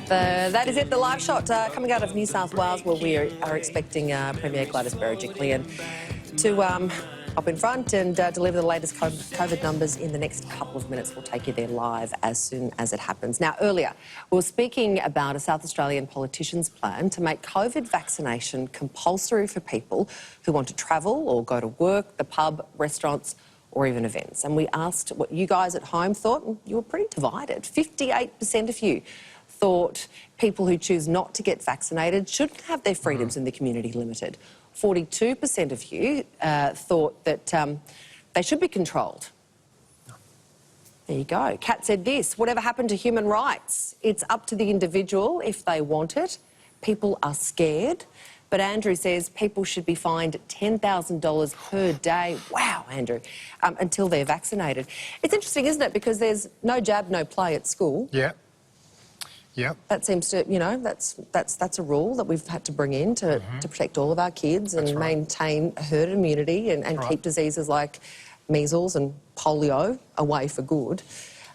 That is it, the live shot coming out of New South Wales, where we are expecting Premier Gladys Berejiklian to up in front and deliver the latest COVID numbers in the next couple of minutes. We'll take you there live as soon as it happens. Now, earlier, we were speaking about a South Australian politician's plan to make COVID vaccination compulsory for people who want to travel or go to work, the pub, restaurants, or even events. And we asked what you guys at home thought, and you were pretty divided. 58% of you thought people who choose not to get vaccinated shouldn't have their freedoms in the community limited. 42% of you thought that they should be controlled. There you go. Kat said this: whatever happened to human rights? It's up to the individual if they want it. People are scared. But Andrew says people should be fined $10,000 per day. Wow, Andrew, until they're vaccinated. It's interesting, isn't it? Because there's no jab, no play at school. Yeah. Yeah. That seems to, you know, that's a rule that we've had to bring in to protect all of our kids and maintain herd immunity and keep diseases like measles and polio away for good.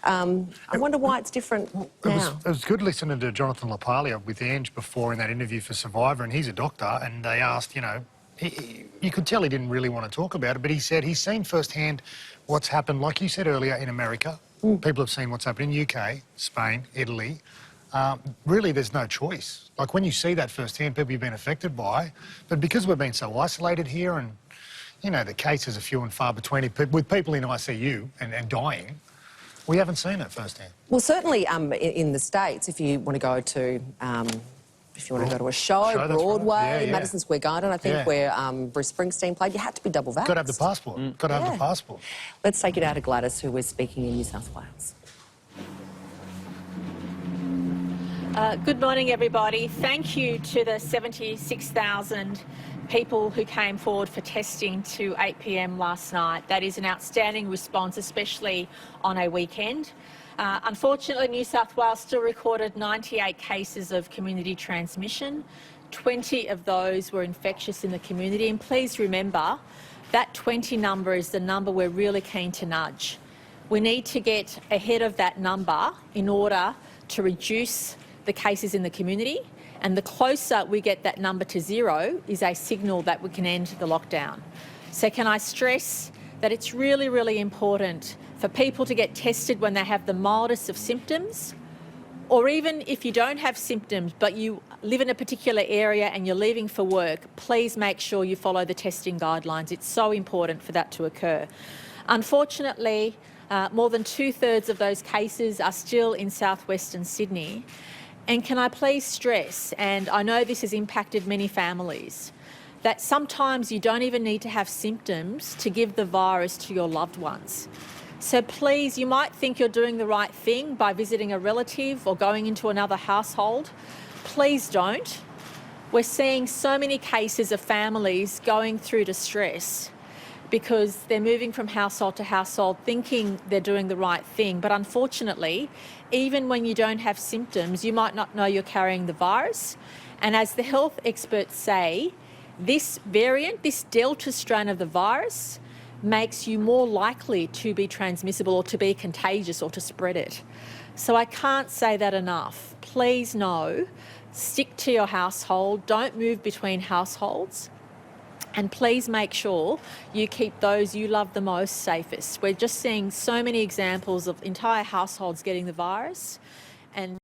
I wonder why it's different now. It was good listening to Jonathan LaPaglia with Ange before in that interview for Survivor, and he's a doctor, and they asked, you know, you could tell he didn't really want to talk about it, but he said he's seen firsthand what's happened, like you said earlier, in America. People have seen what's happened in UK, Spain, Italy. Really, there's no choice. Like, when you see that firsthand, people you've been affected by, but because we've been so isolated here and, you know, the cases are few and far between with people in ICU and dying, we haven't seen it firsthand. Well, certainly in the States, if you want to go to a show, Broadway, Madison Square Garden, I think, where Bruce Springsteen played, you had to be double vaxxed. Got to have the passport. Got to have the passport. Let's take it out to Gladys, who was speaking in New South Wales. Good morning, everybody. Thank you to the 76,000 people who came forward for testing to 8 p.m. last night. That is an outstanding response, especially on a weekend. Unfortunately, New South Wales still recorded 98 cases of community transmission. 20 of those were infectious in the community. And please remember, that 20 number is the number we're really keen to nudge. We need to get ahead of that number in order to reduce the cases in the community, and the closer we get that number to zero is a signal that we can end the lockdown. So can I stress that it's really, really important for people to get tested when they have the mildest of symptoms, or even if you don't have symptoms but you live in a particular area and you're leaving for work, please make sure you follow the testing guidelines. It's so important for that to occur. Unfortunately, more than 2/3 of those cases are still in southwestern Sydney. And can I please stress, and I know this has impacted many families, that sometimes you don't even need to have symptoms to give the virus to your loved ones. So please, you might think you're doing the right thing by visiting a relative or going into another household. Please don't. We're seeing so many cases of families going through distress because they're moving from household to household thinking they're doing the right thing. But unfortunately, even when you don't have symptoms, you might not know you're carrying the virus. And as the health experts say, this variant, this Delta strain of the virus, makes you more likely to be transmissible or to be contagious or to spread it. So I can't say that enough. Please know, stick to your household, don't move between households. And please make sure you keep those you love the most safest. We're just seeing so many examples of entire households getting the virus, and